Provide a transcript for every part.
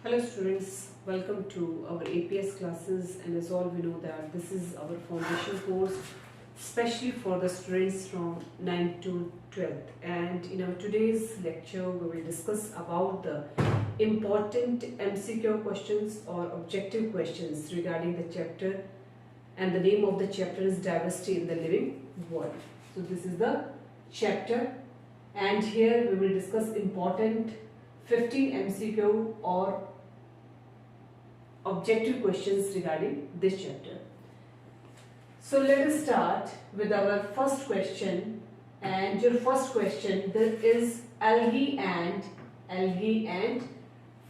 Hello students, welcome to our APS classes, and as all we know that this is our foundation course especially for the students from 9th to 12th, and in our today's lecture we will discuss about the important MCQ questions or objective questions regarding the chapter, and the name of the chapter is Diversity in the Living World. So this is the chapter, and here we will discuss important 15 MCQ or objective questions regarding this chapter. So let us start with our first question, and your first question there is algae and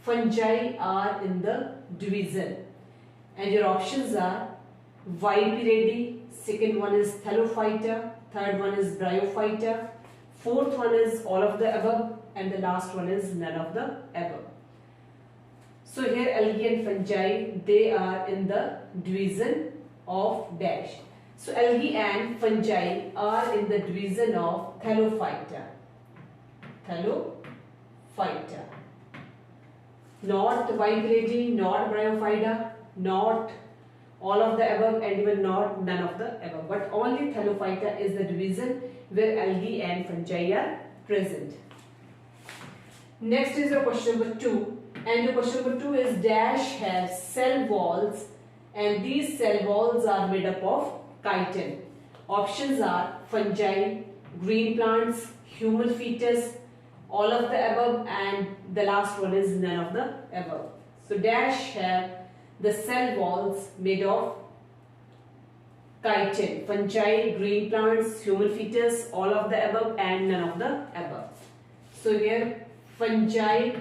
fungi are in the division, and your options are Viperidae, second one is Thallophyta, third one is Bryophyta, fourth one is all of the above, and the last one is none of the above. So here algae and fungi, they are in the division of dash. So algae and fungi are in the division of Thallophyta. Thallophyta. Not Viperidae, not Bryophyta, not all of the above, and even not none of the above. But only Thallophyta is the division where algae and fungi are present. Next is your question number 2, and your question number 2 is dash has cell walls, and these cell walls are made up of chitin. Options are fungi, green plants, human fetus, all of the above, and the last one is none of the above. So dash have the cell walls made of chitin, fungi, green plants, human fetus, all of the above, and none of the above. So here fungi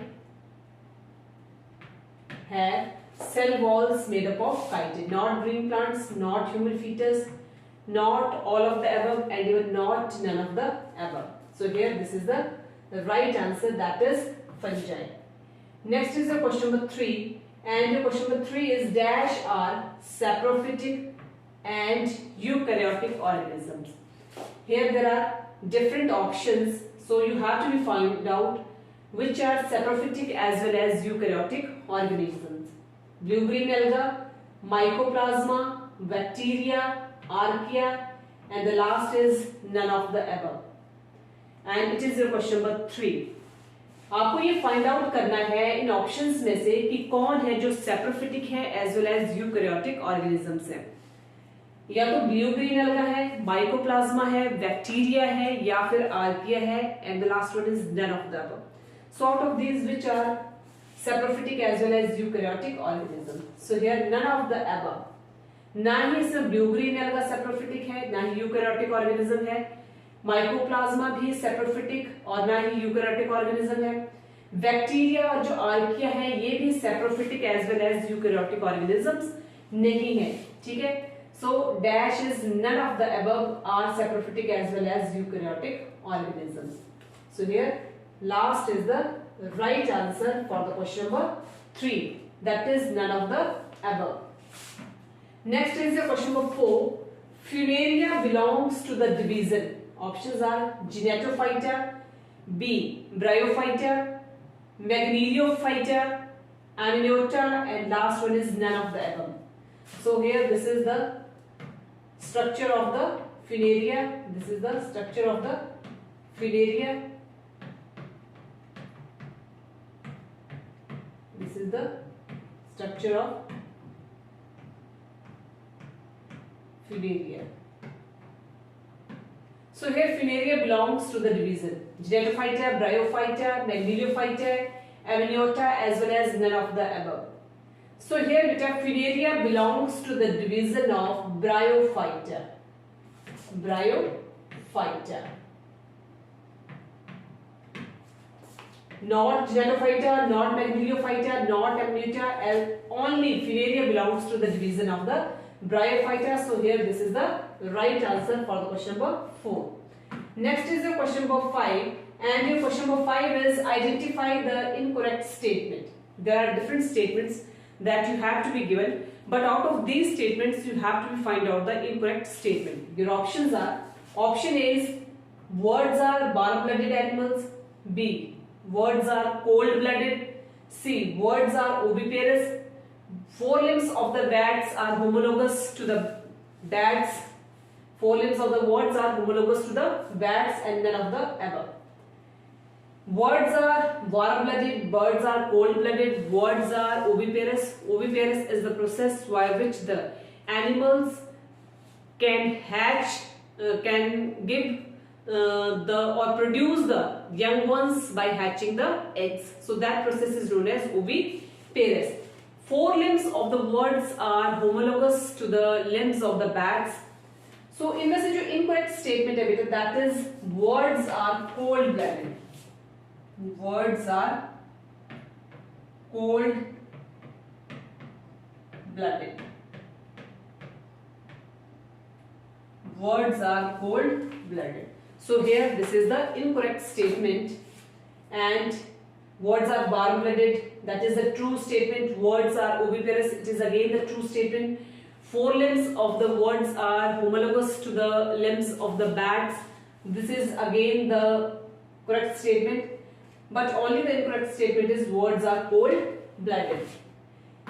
have cell walls made up of chitin, not green plants, not human fetus, not all of the above, and even not none of the above. So here this is the right answer, that is fungi. Next is the question number 3, and your question number 3 is dash are saprophytic and eukaryotic organisms. Here there are different options, so you have to find out which are saprophytic as well as eukaryotic organisms. Blue-green alga, mycoplasma, bacteria, archaea, and the last is none of the above. And it is your question number 3. आपको ये find out करना है इन options में से कि कौन है जो सेप्रोफिटिक है as well as eukaryotic organisms है. या तो ब्लू ग्रीन अलगा है, माइकोप्लाज्मा है, बैक्टीरिया है, या फिर आर्किया है, and the last one is none of the above. So out of these, which are saprophytic as well as eukaryotic organism? So here none of the above. ना ही इसमें blue green अलगा saprophytic है, ना ही eukaryotic organism है. Mycoplasma भी saprophytic और ना ही eukaryotic organism है. बैक्टीरिया और जो आर्किया है ये भी saprophytic as well as eukaryotic organisms नहीं है. ठीक है. So dash is none of the above are saprophytic as well as eukaryotic organisms. So here last is the right answer for the question number 3, that is none of the above. Next is the question number 4. Funaria belongs to the division. Options are Genetophyta, B. Bryophyta, Magniliophyta, Amniota, and last one is none of the above. So here this is the structure of the Funaria. This is the structure of the Funaria. This is the structure of Funaria. So here Funaria belongs to the division Genetophyta, Bryophyta, Magniliophyta, Amniota, as well as none of the above. So here beta Funaria belongs to the division of Bryophyta. Bryophyta. Not Genetophyta, not Magniliophyta, not Amniota, only Funaria belongs to the division of the Bryophyta. So here this is the right answer for the question number 4. Next is the question number 5, and your question number 5 is identify the incorrect statement. There are different statements that you have to be given, but out of these statements you have to find out the incorrect statement. Your options are, option A is words are warm-blooded animals, B words are cold-blooded, C. Words are oviparous. Forelimbs of the bats are homologous to the bats. Forelimbs of the words are homologous to the bats and none of the above. Words are warm-blooded, birds are cold-blooded, words are oviparous. Oviparous is the process by which the animals can hatch, can give or produce the young ones by hatching the eggs. So that process is known as oviparous. Forelimbs of the birds are homologous to the limbs of the bats. So इनमें से जो incorrect statement है बेटा, that is words are cold-blooded. Words are cold-blooded. Words are cold-blooded. So here this is the incorrect statement, and words are warm-blooded. That is the true statement. Words are oviparous. It is again the true statement. Forelimbs of the words are homologous to the limbs of the bats. This is again the correct statement. But only the incorrect statement is words are cold-blooded.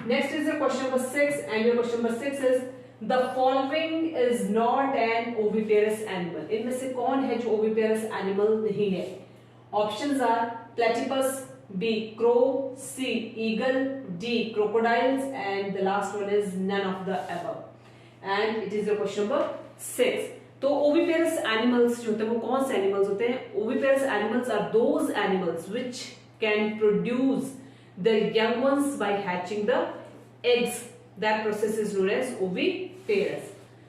Next is your question number 6, and your question number 6 is the following is not an oviparous animal. इनमें से कौन है जो oviparous animal नहीं है? Options are platypus, B. crow, C. eagle, D. crocodiles, and the last one is none of the above. And it is your question number 6. तो oviparous animals जो होते हैं वो कौन से animals होते हैं? Oviparous animals are those animals which can produce their young ones by hatching the eggs. That process is known as oviparous.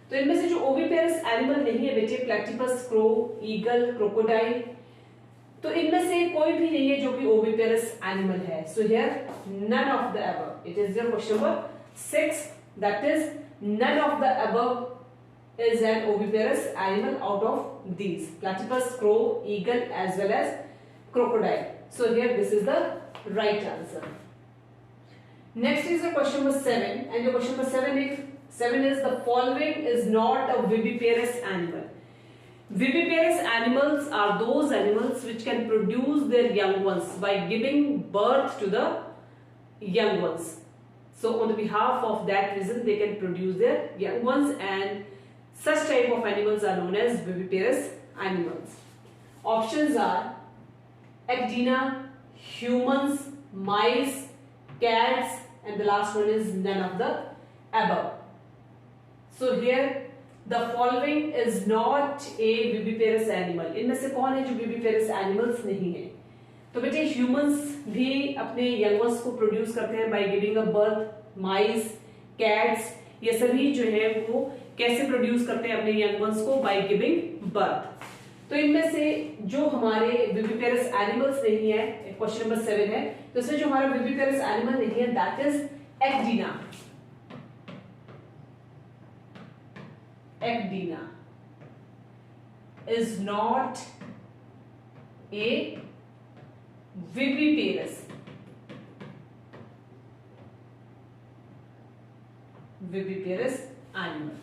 तो इनमें से जो oviparous animal नहीं है बेटे, platypus, crow, eagle, crocodile, तो इनमें से कोई भी नहीं है जो कि oviparous animal है. So here none of the above. It is your question number 6. That is none of the above is an oviparous animal out of these: platypus, crow, eagle, as well as crocodile. So here this is the right answer. Next is the question number 7, and your question number 7 is the following is not a viviparous animal. Viviparous animals are those animals which can produce their young ones by giving birth to the young ones. So on the behalf of that reason they can produce their young ones, and such type of animals are known as viviparous animals. Options are ecdina, humans, mice, cats, and the last one is none of the above. So here the following is not a viviparous animal. इनमें से कौन है जो viviparous animals नहीं है? तो बेटे humans भी अपने young ones को produce करते हैं by giving a birth. Mice, cats, ये सभी जो है वो कैसे प्रोड्यूस करते हैं अपने यंग वंस को? By giving birth. तो इनमें से जो हमारे विविपेरस एनिमल्स नहीं है, क्वेश्चन नंबर 7 है, तो इसमें जो हमारा विविपेरस एनिमल नहीं है that is ecdina. Ecdina is not a viviparous animal.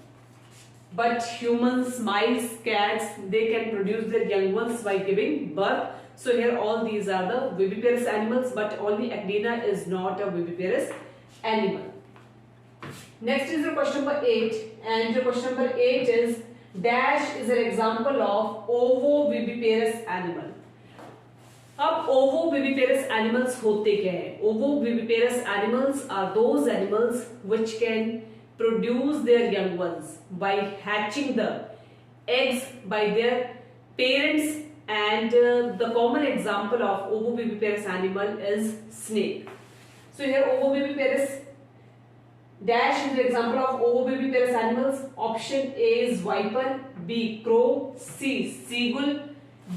But humans, mice, cats, they can produce their young ones by giving birth. So here all these are the viviparous animals, but only ecdina is not a viviparous animal. Next is your question number 8, and your question number 8 is dash is an example of ovoviviparous animal. अब ovoviviparous animals होते क्या है? Ovoviviparous animals are those animals which can produce their young ones by hatching the eggs by their parents, and the common example of ovoviviparous animal is snake. So here ovoviviparous dash is the example of ovoviviparous animals. Option A is viper, B crow, C seagull,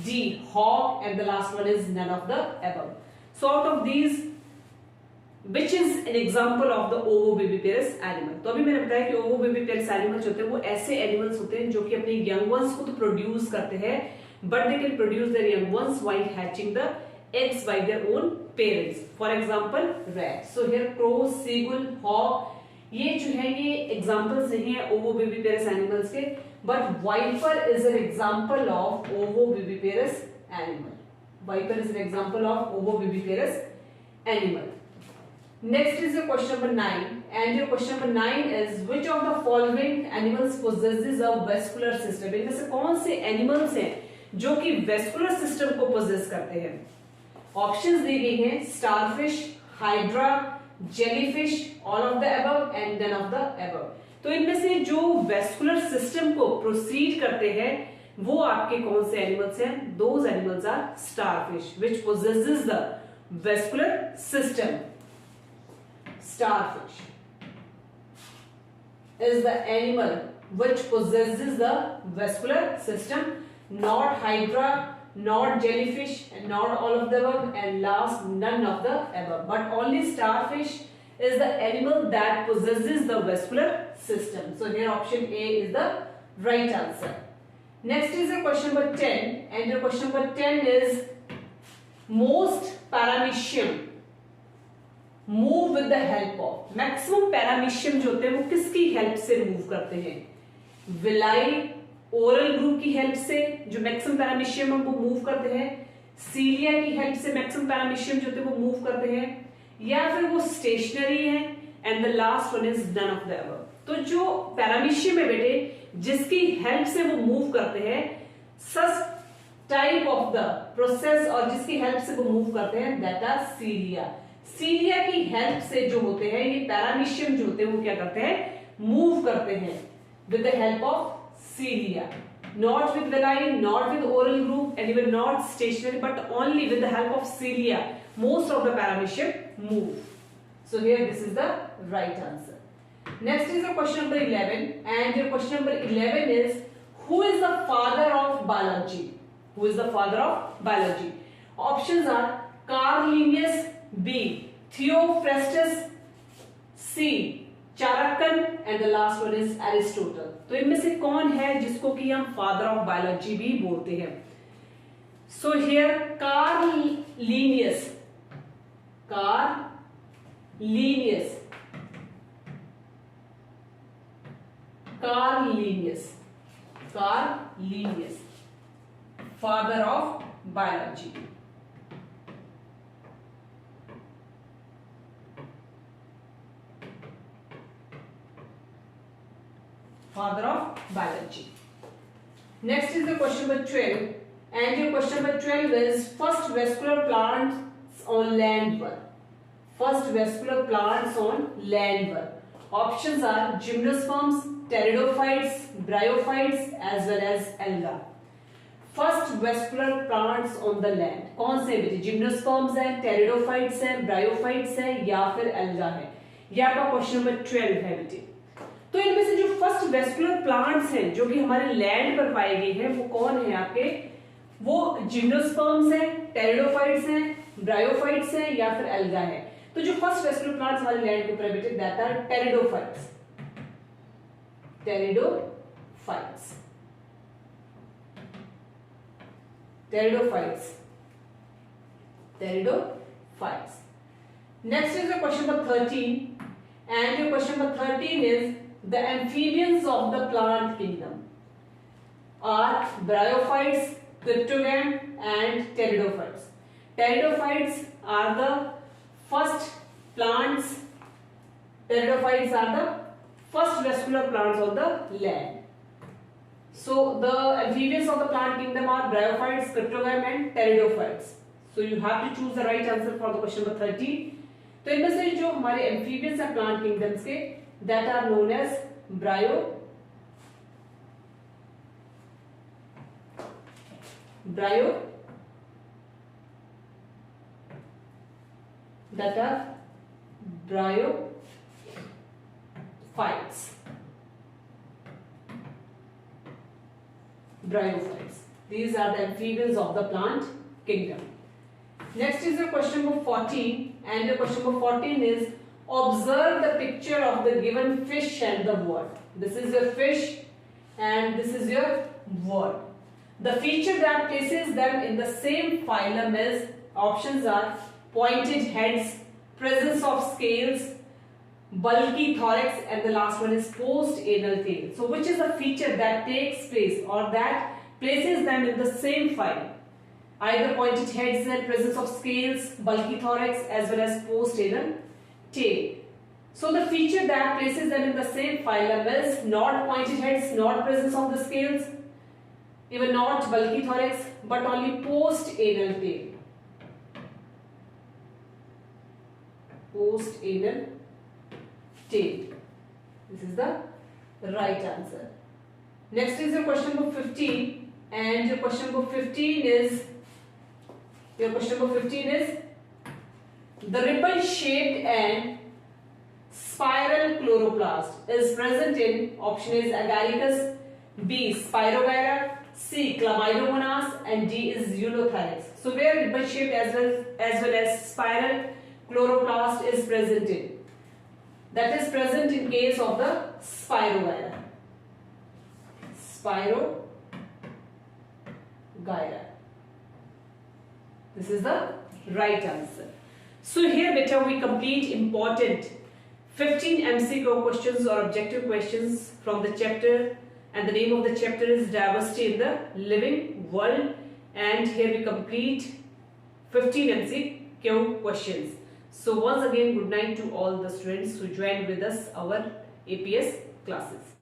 D hawk, and the last one is none of the above. So out of these which is an example of the ovoviviparous animal? तो अभी मैंने बताया कि ovoviviparous animals होते हैं वो ऐसे animals होते हैं जो कि अपने young ones को तो produce करते हैं, but they can produce their young ones while hatching the eggs by their own parents. For example, rat. So here crow, seagull, hawk, ये जो है ये examples नहीं है ovoviviparous animals के, but viper is an example of ovoviviparous animal. Viper is an example of ovoviviparous animal. Next is your question number 9, and your question number 9 is which of the following animals possesses a vascular system? इनमें से कौन से animals हैं जो कि vascular system को poses करते हैं? ऑप्शंस दी गई हैं starfish, hydra, jellyfish, all of the above and none of the above. तो इनमें से जो वेस्कुलर सिस्टम को प्रोसीड करते हैं वो आपके कौन से एनिमल्स हैं? Those animals are starfish which possesses the vascular system. Starfish is the animal which possesses the vascular system, not hydra, not jellyfish, and not all of the above, and last none of the above. But only starfish is the animal that possesses the vascular system. So here option A is the right answer. Next is the question number 10, and your question number 10 is most paramecium move with the help of. Maximum paramecium जो होते हैं वो किसकी help से move करते हैं? Villi oral group की help से जो मैक्सिमम पैरामीशियम है वो मूव करते हैं, सीलिया की हेल्प से मैक्सिमम पैरामीशियम जो होते हैं वो मूव करते हैं, या फिर वो स्टेशनरी है, and the last one is none of the above. तो जो पैरामीशियम है बेटे जिसकी हेल्प से वो मूव करते हैं, such type of the process और जिसकी हेल्प से वो मूव करते हैं दैट आर सीलिया। सीलिया की हेल्प से जो होते हैं ये पैरामीशियम जो होते हैं वो क्या करते हैं? मूव करते हैं with the help of cilia, not with villi, not with oral group and even not stationary, but only with the help of cilia most of the paramecium move. So here this is the right answer. Next is the question number 11, and your question number 11 is who is the father of biology? Who is the father of biology? Options are Carl Linnaeus, B. Theophrastus, C. Character, and the last one is Aristotle. तो इनमें से कौन है जिसको कि हम father of biology भी बोलते हैं? So here Karl Linnaeus, Karl Linnaeus, Karl Linnaeus, Karl Linnaeus, father of biology. Father of biology. Next is the question number 12, and your question number 12 is first vascular plants on land were. First vascular plants on land were. Options are gymnosperms, pteridophytes, bryophytes, as well as alga. First vascular plants on the land कौन से बेटे? Gymnosperms है, pteridophytes है, bryophytes है, या फिर alga है। ये आपका क्वेश्चन नंबर 12 है बेटे। तो इनमें से जो फर्स्ट वेस्कुलर प्लांट्स हैं जो कि हमारे लैंड पर पाए गए हैं वो कौन है आपके? वो जिम्नोस्पर्म्स हैं, टेरिडोफाइट्स हैं, ब्रायोफाइट्स हैं, या फिर एल्गा है। तो जो फर्स्ट वेस्कुलर प्लांट्स हमारे लैंड के ऊपर बेटे that are pteridophytes, pteridophytes, pteridophytes, pteridophytes. Next is the question number 13, and your question number 13 is the amphibians of the plant kingdom are bryophytes, cryptogam, and pteridophytes. Pteridophytes are the first plants, pteridophytes are the first vascular plants on the land. So the amphibians of the plant kingdom are bryophytes, cryptogam, and pteridophytes. So you have to choose the right answer for the question number 13. तो इनमें से जो हमारे amphibians है plant kingdoms के that are known as bryo, bryo, that are bryophytes, bryophytes. These are the amphibians of the plant kingdom. Next is the question number 14, and the question number 14 is observe the picture of the given fish and the word. This is your fish and this is your word. The feature that places them in the same phylum is, options are pointed heads, presence of scales, bulky thorax, and the last one is post-anal tail. So which is the feature that takes place or that places them in the same phylum? Either pointed heads and presence of scales, bulky thorax, as well as post-anal tail. So the feature that places them in the same phylum is not pointed heads, not presence of the scales, even not bulky thorax, but only post-anal tail. Post-anal tail. This is the right answer. Next is your question number 15, and your question number 15 is the ripple-shaped and spiral chloroplast is present in option is Agaricus, B Spirogyra, C Chlamydomonas, and D is Eulothyrax. So where ripple-shaped as well as spiral chloroplast is present in? That is present in case of the Spirogyra. Spirogyra. This is the right answer. So here beta we complete important 15 MCQ questions or objective questions from the chapter, and the name of the chapter is Diversity in the Living World, and here we complete 15 MCQ questions. So once again, good night to all the students who joined with us our APS classes.